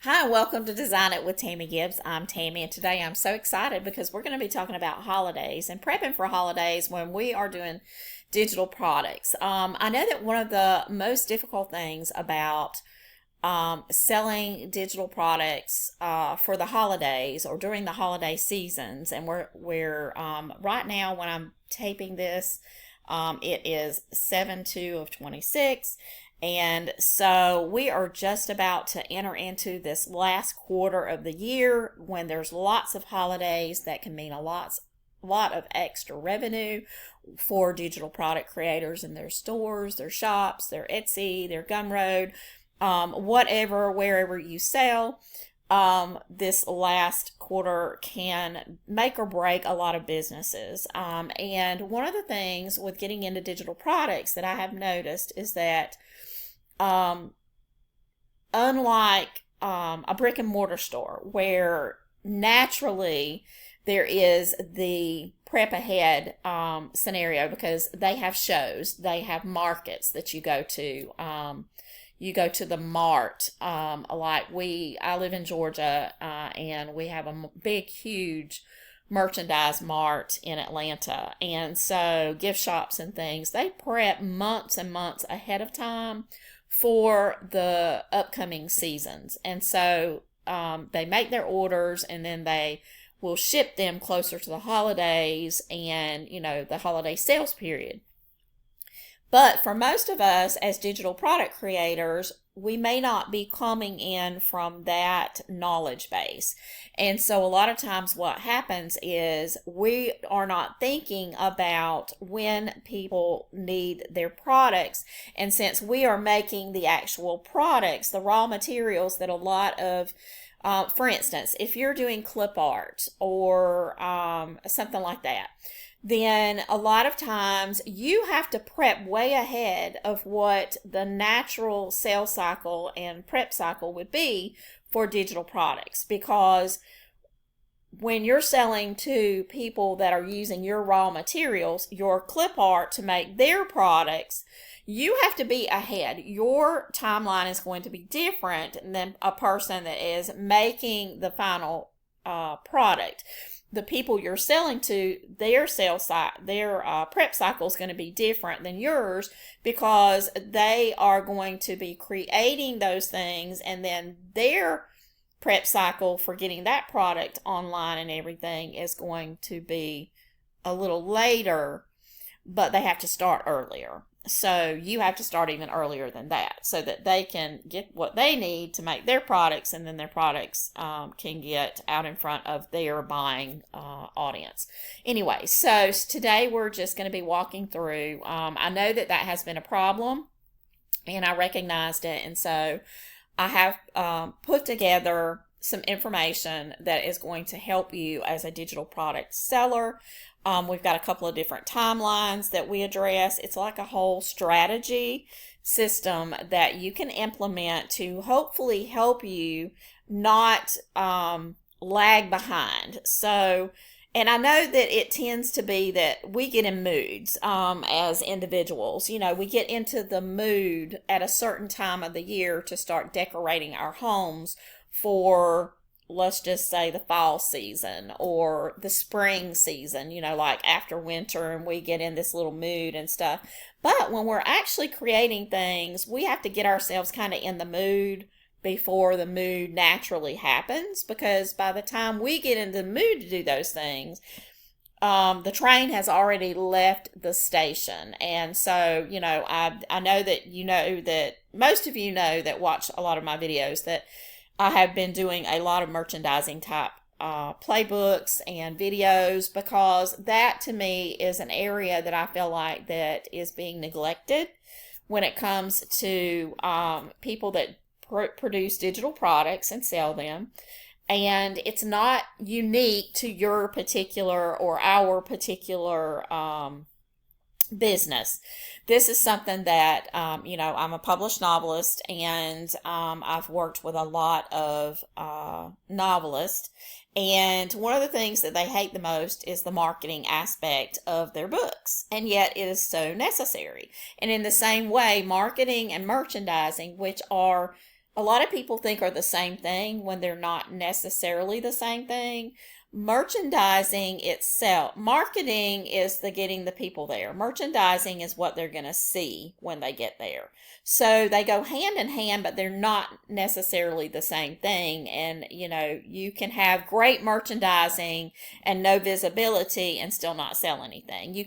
Hi, and welcome to Design It with Tammie Gibbs. I'm Tammie, and today I'm so excited because we're going to be talking about holidays and prepping for holidays when we are doing digital products. I know that one of the most difficult things about selling digital products for the holidays or during the holiday seasons, and we're right now when I'm taping this, it is 7/2 of 26. And so we are just about to enter into this last quarter of the year when there's lots of holidays that can mean lot of extra revenue for digital product creators in their stores, their shops, their Etsy, their Gumroad, whatever, wherever you sell. This last quarter can make or break a lot of businesses. And one of the things with getting into digital products that I have noticed is that um, unlike a brick and mortar store where naturally there is the prep ahead scenario because they have shows, they have markets that you go to. You go to the mart, I live in Georgia, and we have a big, huge merchandise mart in Atlanta. And so gift shops and things, they prep months and months ahead of time for the upcoming seasons. And so they make their orders and then they will ship them closer to the holidays and, the holiday sales period. But for most of us as digital product creators, we may not be coming in from that knowledge base. And so a lot of times what happens is we are not thinking about when people need their products. And since we are making the actual products, the raw materials that a lot of for instance, if you're doing clip art or something like that, then a lot of times you have to prep way ahead of what the natural sales cycle and prep cycle would be for digital products, because when you're selling to people that are using your raw materials, your clip art to make their products, you have to be ahead. Your timeline is going to be different than a person that is making the final product. The people you're selling to, their prep cycle is going to be different than yours because they are going to be creating those things, and then their prep cycle for getting that product online and everything is going to be a little later, but they have to start earlier. So you have to start even earlier than that so that they can get what they need to make their products, and then their products can get out in front of their buying audience. Anyway, so today we're just going to be walking through. I know that has been a problem, and I recognized it, and so I have put together some information that is going to help you as a digital product seller. We've got a couple of different timelines that we address. It's like a whole strategy system that you can implement to hopefully help you not lag behind. So, and I know that it tends to be that we get in moods as individuals. We get into the mood at a certain time of the year to start decorating our homes for, let's just say, the fall season or the spring season, like after winter, and we get in this little mood and stuff. But when we're actually creating things, we have to get ourselves kind of in the mood before the mood naturally happens, because by the time we get into the mood to do those things, the train has already left the station. And so, I know that most of you know that watch a lot of my videos that I have been doing a lot of merchandising type playbooks and videos, because that to me is an area that I feel like that is being neglected when it comes to people that produce digital products and sell them. And it's not unique to your particular or our particular business. This is something that, I'm a published novelist, and I've worked with a lot of novelists. And one of the things that they hate the most is the marketing aspect of their books. And yet it is so necessary. And in the same way, marketing and merchandising, which are a lot of people think are the same thing when they're not necessarily the same thing. Merchandising itself, marketing is the getting the people there. Merchandising is what they're going to see when they get there. So they go hand in hand, but they're not necessarily the same thing. And, you can have great merchandising and no visibility and still not sell anything. You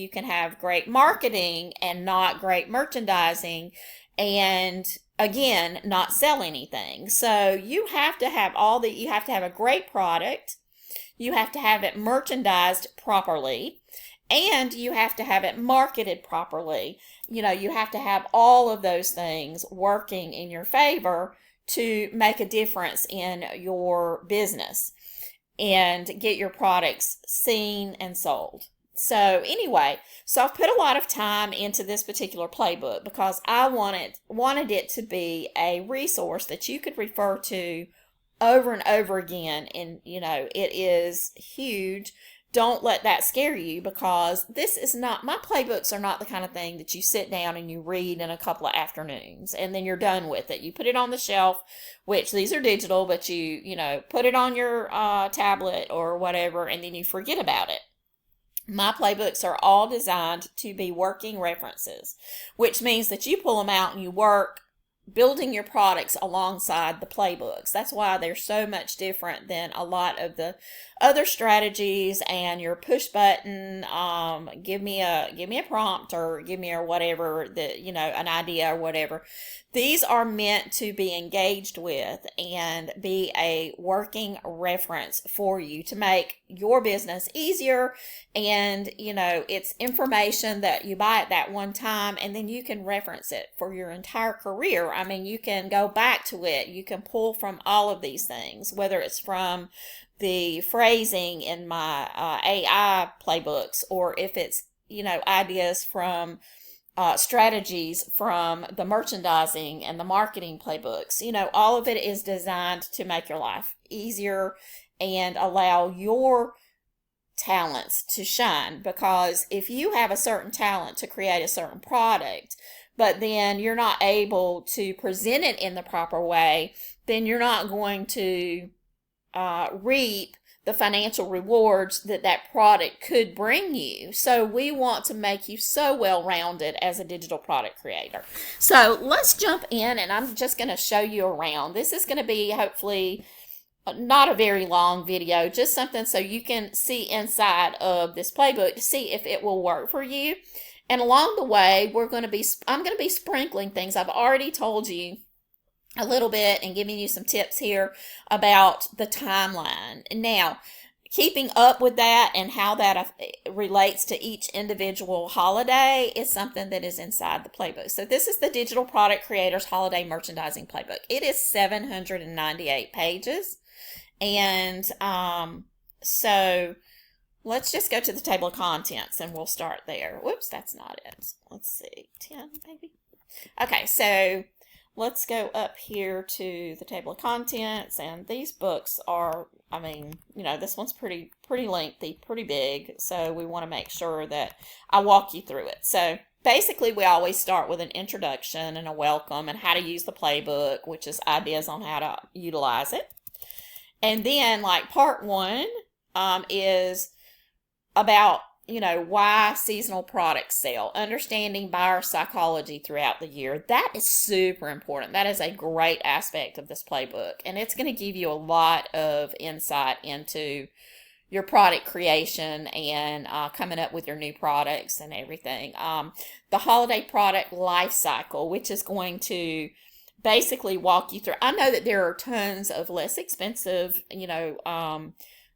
can have great marketing and not great merchandising, and again, not sell anything. So you have to have you have to have a great product. You have to have it merchandised properly, and you have to have it marketed properly. You have to have all of those things working in your favor to make a difference in your business and get your products seen and sold. So anyway, I've put a lot of time into this particular playbook because I wanted it to be a resource that you could refer to over and over again. And it is huge. Don't let that scare you, because my playbooks are not the kind of thing that you sit down and you read in a couple of afternoons and then you're done with it. You put it on the shelf, which these are digital, but you put it on your tablet or whatever, and then you forget about it. My playbooks are all designed to be working references, which means that you pull them out and you work building your products alongside the playbooks. That's why they're so much different than a lot of the other strategies and your push button, give me a prompt, or give me or whatever, an idea or whatever. These are meant to be engaged with and be a working reference for you to make your business easier. And, it's information that you buy at that one time, and then you can reference it for your entire career. I mean, you can go back to it. You can pull from all of these things, whether it's from the phrasing in my AI playbooks, or if it's, ideas from strategies from the merchandising and the marketing playbooks. All of it is designed to make your life easier and allow your talents to shine. Because if you have a certain talent to create a certain product, but then you're not able to present it in the proper way, then you're not going to reap the financial rewards that product could bring you. So we want to make you so well-rounded as a digital product creator. So let's jump in, and I'm just going to show you around. This is going to be hopefully not a very long video, just something so you can see inside of this playbook to see if it will work for you. And along the way, I'm going to be sprinkling things. I've already told you a little bit and giving you some tips here about the timeline. Now, keeping up with that and how that relates to each individual holiday is something that is inside the playbook. So this is the Digital Product Creators Holiday Merchandising Playbook. It is 798 pages. And so let's just go to the table of contents and we'll start there. Whoops, that's not it. Let's see, 10 maybe. Okay, so let's go up here to the table of contents, and these books are, this one's pretty lengthy, pretty big, so we want to make sure that I walk you through it. So basically, we always start with an introduction and a welcome and how to use the playbook, which is ideas on how to utilize it. And then, like, part one is about, why seasonal products sell, understanding buyer psychology throughout the year. That is super important. That is a great aspect of this playbook, and it's going to give you a lot of insight into your product creation and coming up with your new products and everything. The holiday product life cycle, which is going to basically walk you through. I know that there are tons of less expensive,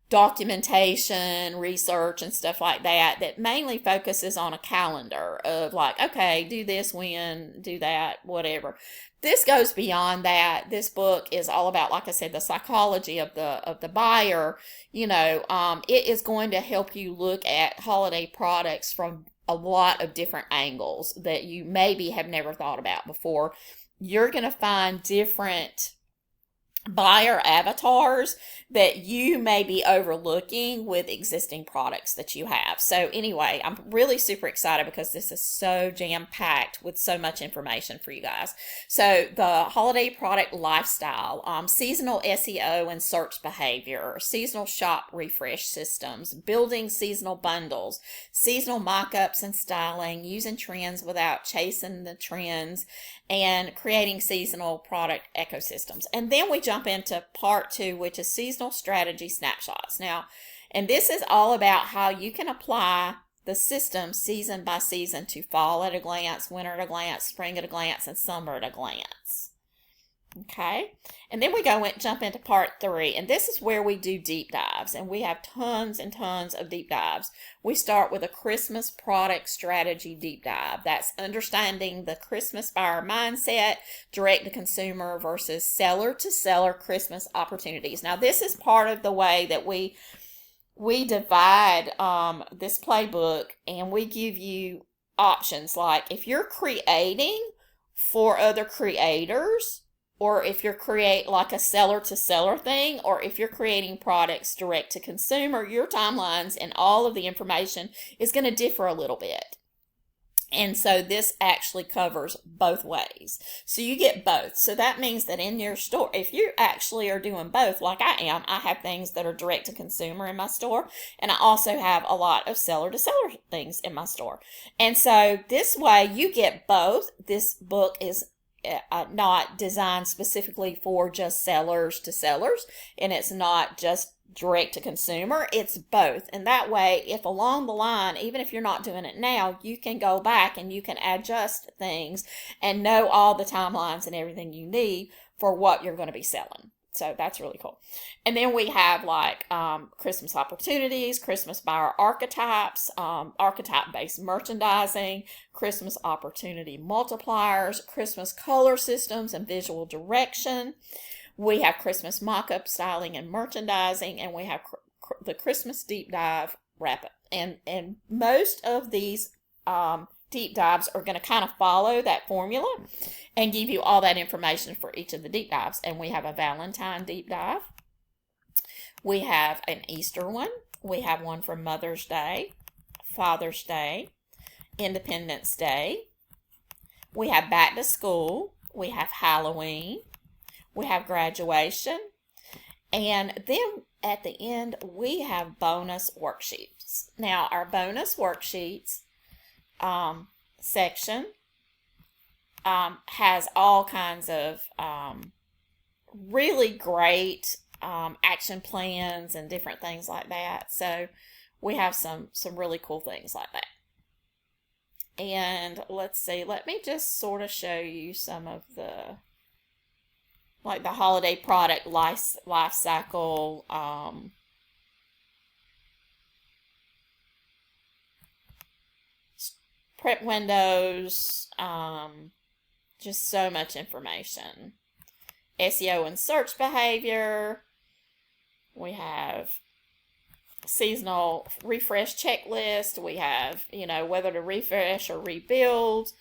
documentation, research, and stuff like that mainly focuses on a calendar of like, okay, do this when, do that, whatever. This goes beyond that. This book is all about, like I said, the psychology of the buyer. It is going to help you look at holiday products from a lot of different angles that you maybe have never thought about before. You're going to find different buyer avatars that you may be overlooking with existing products that you have. So anyway, I'm really super excited because this is so jam-packed with so much information for you guys. So the holiday product lifestyle, seasonal SEO and search behavior, seasonal shop refresh systems, building seasonal bundles, seasonal mock-ups and styling, using trends without chasing the trends, and creating seasonal product ecosystems. And then we jump into part 2, which is seasonal strategy snapshots. Now, and this is all about how you can apply the system season by season to fall at a glance, winter at a glance, spring at a glance, and summer at a glance. Okay, and then we jump into part 3, and this is where we do deep dives, and we have tons and tons of deep dives. We start with a Christmas product strategy deep dive. That's understanding the Christmas buyer mindset, direct to consumer versus seller to seller Christmas opportunities. Now, this is part of the way that we divide this playbook, and we give you options like if you're creating for other creators, or if you're create like a seller to seller thing, or if you're creating products direct to consumer, your timelines and all of the information is going to differ a little bit. And so this actually covers both ways. So you get both. So that means that in your store, if you actually are doing both, like I am, I have things that are direct to consumer in my store, and I also have a lot of seller to seller things in my store. And so this way you get both. This book is not designed specifically for just sellers to sellers, and it's not just direct to consumer, it's both. And that way, if along the line, even if you're not doing it now, you can go back and you can adjust things and know all the timelines and everything you need for what you're going to be selling. So that's really cool. And then we have like Christmas opportunities, Christmas buyer archetypes, archetype-based merchandising, Christmas opportunity multipliers, Christmas color systems and visual direction. We have Christmas mock-up styling and merchandising, and we have the Christmas deep dive wrap-up. And most of these deep dives are going to kind of follow that formula and give you all that information for each of the deep dives. And we have a Valentine deep dive. We have an Easter one. We have one for Mother's Day, Father's Day, Independence Day. We have back to school. We have Halloween. We have graduation. And then at the end, we have bonus worksheets. Now, our bonus worksheets section has all kinds of really great action plans and different things like that. So we have some really cool things like that. And let's see, let me just sort of show you some of the, like the holiday product life cycle, prep windows, just so much information. SEO and search behavior. We have seasonal refresh checklist. We have, whether to refresh or rebuild.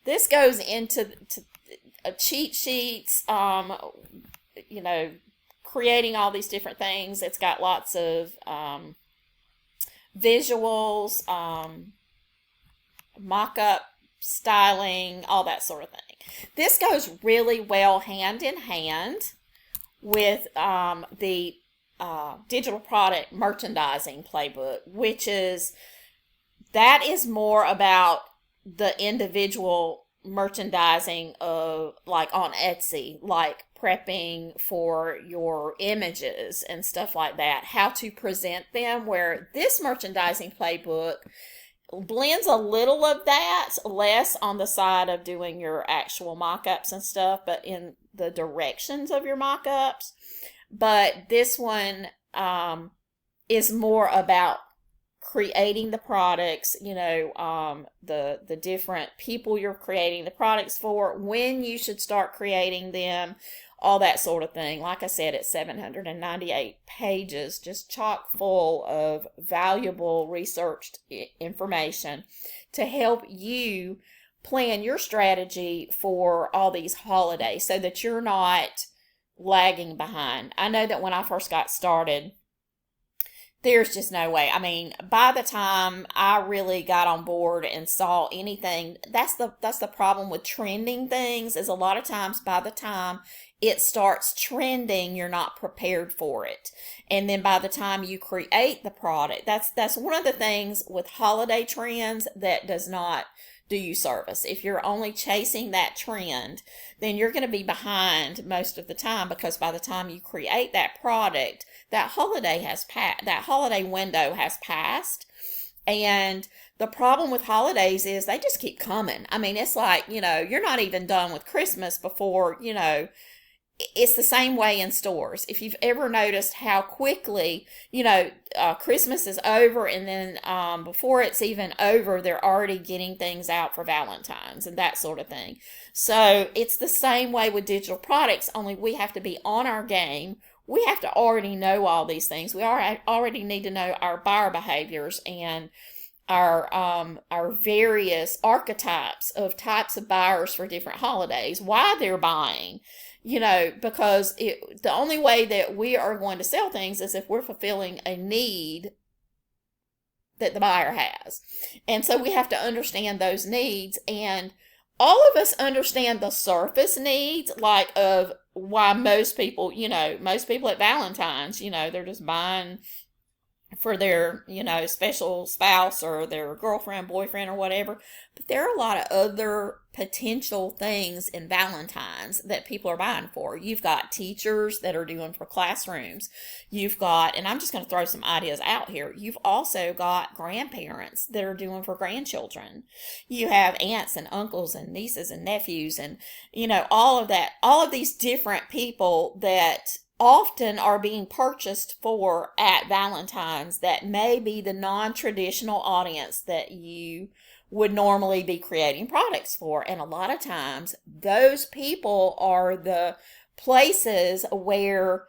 This goes into cheat sheets, creating all these different things. It's got lots of visuals, mock-up styling, all that sort of thing. This goes really well hand in hand with the digital product merchandising playbook, that is more about the individual merchandising of, like on Etsy, like prepping for your images and stuff like that, how to present them, where this merchandising playbook blends a little of that, less on the side of doing your actual mock-ups and stuff, but in the directions of your mock-ups. But this one is more about creating the products, the different people you're creating the products for, when you should start creating them, all that sort of thing. Like I said, it's 798 pages, just chock full of valuable researched information to help you plan your strategy for all these holidays so that you're not lagging behind. I know that when I first got started, there's just no way. I mean, by the time I really got on board and saw anything, that's the problem with trending things, is a lot of times by the time it starts trending, you're not prepared for it. And then by the time you create the product, that's one of the things with holiday trends that does not do you service. If you're only chasing that trend, then you're going to be behind most of the time, because by the time you create that product, that holiday window has passed. And the problem with holidays is they just keep coming. I mean, it's like, you're not even done with Christmas before, it's the same way in stores. If you've ever noticed how quickly, Christmas is over, and then before it's even over, they're already getting things out for Valentine's and that sort of thing. So it's the same way with digital products, only we have to be on our game. We have to already know all these things. We already need to know our buyer behaviors and our various archetypes of types of buyers for different holidays, why they're buying. Because the only way that we are going to sell things is if we're fulfilling a need that the buyer has. And so we have to understand those needs. And all of us understand the surface needs, like of why most people at Valentine's, they're just buying for their, special spouse or their girlfriend, boyfriend, or whatever. But there are a lot of other potential things in Valentine's that people are buying for. You've got teachers that are doing for classrooms. You've got, and I'm just going to throw some ideas out here, you've also got grandparents that are doing for grandchildren. You have aunts and uncles and nieces and nephews and, all of that, all of these different people that often are being purchased for at Valentine's that may be the non-traditional audience that you would normally be creating products for. And a lot of times those people are the places where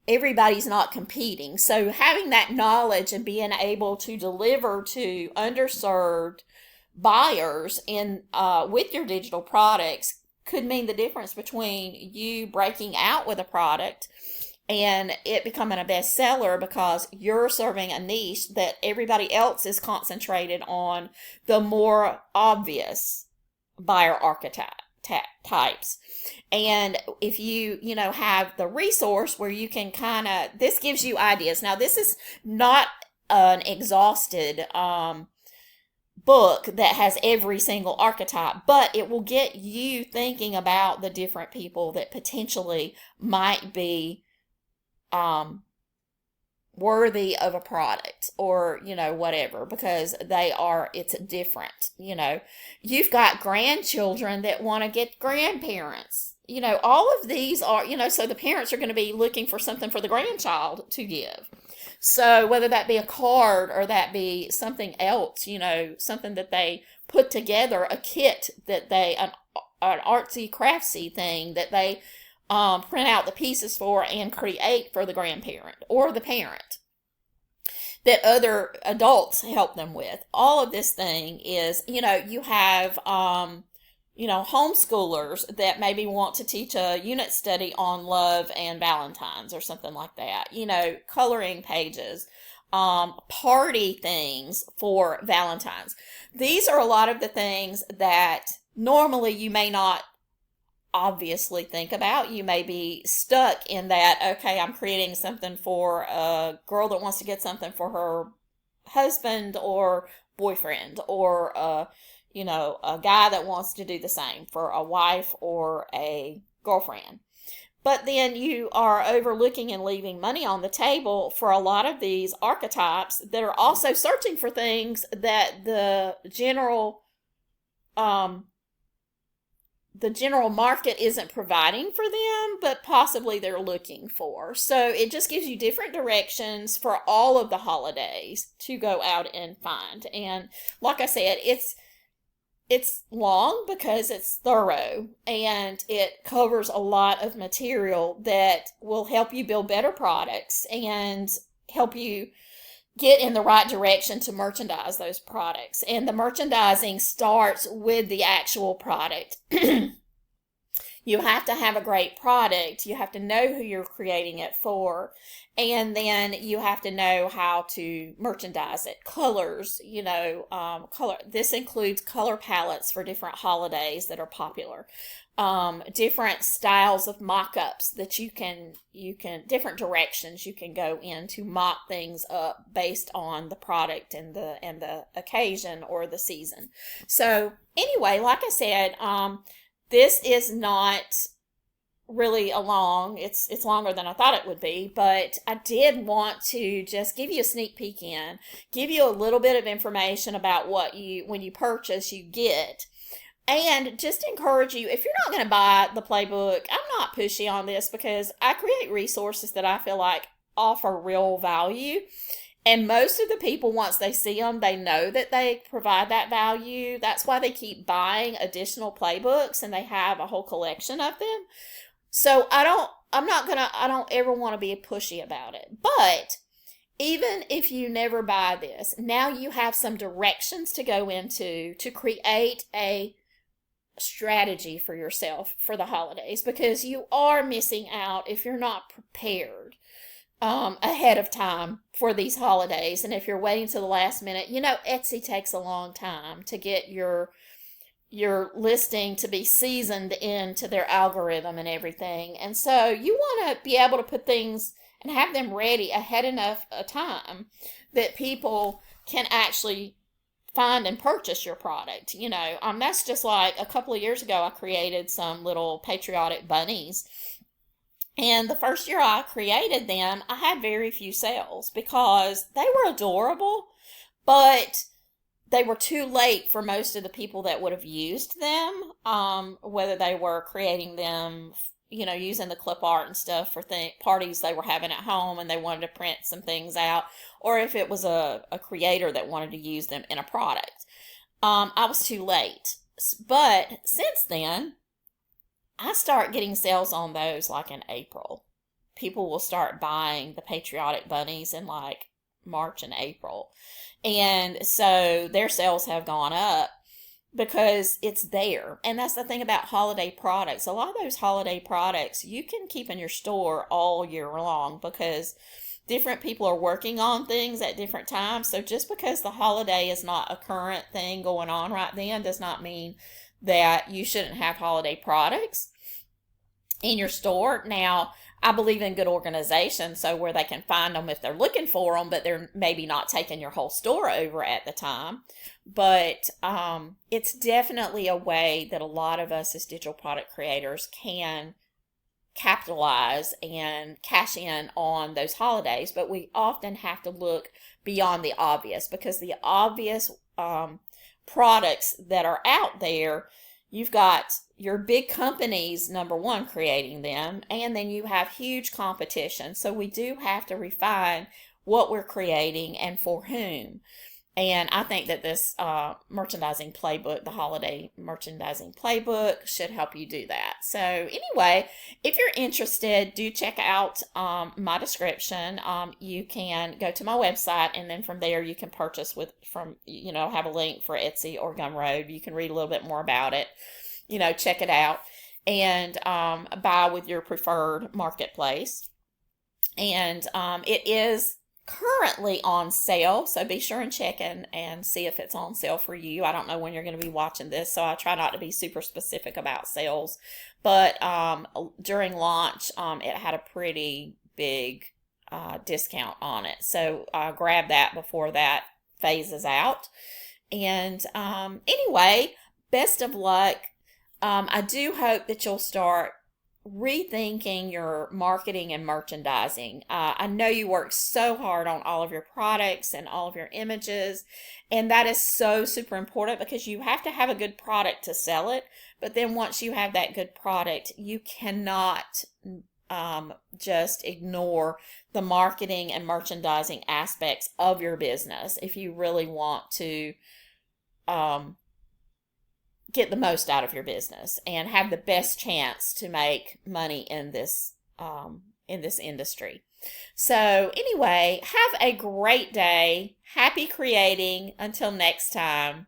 everybody's not competing. So having that knowledge and being able to deliver to underserved buyers with your digital products could mean the difference between you breaking out with a product and it becoming a bestseller, because you're serving a niche that everybody else is concentrated on the more obvious buyer archetypes. And if you, have the resource where you can this gives you ideas. Now, this is not an exhausted book that has every single archetype, but it will get you thinking about the different people that potentially might be worthy of a product, or whatever, because it's different. You've got grandchildren that want to get grandparents. All of these are, so the parents are going to be looking for something for the grandchild to give. So whether that be a card or that be something else, something that they put together, a kit that an artsy craftsy thing that they print out the pieces for and create for the grandparent or the parent that other adults help them with. All of this thing is, you have, homeschoolers that maybe want to teach a unit study on love and Valentine's or something like that, coloring pages, party things for Valentine's. These are a lot of the things that normally you may not obviously think about. You may be stuck in that, okay, I'm creating something for a girl that wants to get something for her husband or boyfriend, or a guy that wants to do the same for a wife or a girlfriend. But then you are overlooking and leaving money on the table for a lot of these archetypes that are also searching for things that the general market isn't providing for them, but possibly they're looking for. So it just gives you different directions for all of the holidays to go out and find. And like I said, it's long because it's thorough, and it covers a lot of material that will help you build better products and help you get in the right direction to merchandise those products. And the merchandising starts with the actual product. You have to have a great product. You have to know who you're creating it for. And then you have to know how to merchandise it. Colors, color. This includes color palettes for different holidays that are popular. Different styles of mock-ups that you can, different directions you can go in to mock things up based on the product and the occasion or the season. So anyway, like I said, this is not really it's longer than I thought it would be, but I did want to just give you a sneak peek give you a little bit of information about what when you purchase, you get. And just encourage you, if you're not going to buy the playbook, I'm not pushy on this because I create resources that I feel like offer real value. And most of the people, once they see them, they know that they provide that value. That's why they keep buying additional playbooks, and they have a whole collection of them. So I don't ever want to be pushy about it. But even if you never buy this, now you have some directions to go into to create a strategy for yourself for the holidays, because you are missing out if you're not prepared ahead of time for these holidays. And if you're waiting to the last minute, Etsy takes a long time to get your listing to be seasoned into their algorithm and everything. And so you want to be able to put things and have them ready ahead enough a time that people can actually find and purchase your product. That's just like a couple of years ago, I created some little patriotic bunnies. And the first year I created them, I had very few sales because they were adorable, but they were too late for most of the people that would have used them, whether they were creating them, using the Clipart and stuff for parties they were having at home and they wanted to print some things out, or if it was a creator that wanted to use them in a product. I was too late. But since then, I start getting sales on those like in April. People will start buying the patriotic bunnies in like March and April. And so their sales have gone up because it's there. And that's the thing about holiday products. A lot of those holiday products you can keep in your store all year long because different people are working on things at different times. So just because the holiday is not a current thing going on right then does not mean that you shouldn't have holiday products in your store. Now, I believe in good organization, so where they can find them if they're looking for them, but they're maybe not taking your whole store over at the time. But it's definitely a way that a lot of us as digital product creators can capitalize and cash in on those holidays. But we often have to look beyond the obvious, because the obvious products that are out there, you've got your big companies, number one, creating them, and then you have huge competition. So we do have to refine what we're creating and for whom. And I think that this merchandising playbook, the holiday merchandising playbook, should help you do that. So anyway, if you're interested, do check out my description. You can go to my website, and then from there you can purchase have a link for Etsy or Gumroad. You can read a little bit more about it, check it out, and buy with your preferred marketplace. And it is currently on sale, so be sure and check in and see if it's on sale for you. I don't know when you're going to be watching this, so I try not to be super specific about sales, but during launch it had a pretty big discount on it, so grab that before that phases out. And anyway, best of luck. I do hope that you'll start rethinking your marketing and merchandising. I know you work so hard on all of your products and all of your images, and that is so super important because you have to have a good product to sell it. But then once you have that good product, you cannot just ignore the marketing and merchandising aspects of your business if you really want to get the most out of your business and have the best chance to make money in this industry. So, anyway, have a great day. Happy creating. Until next time.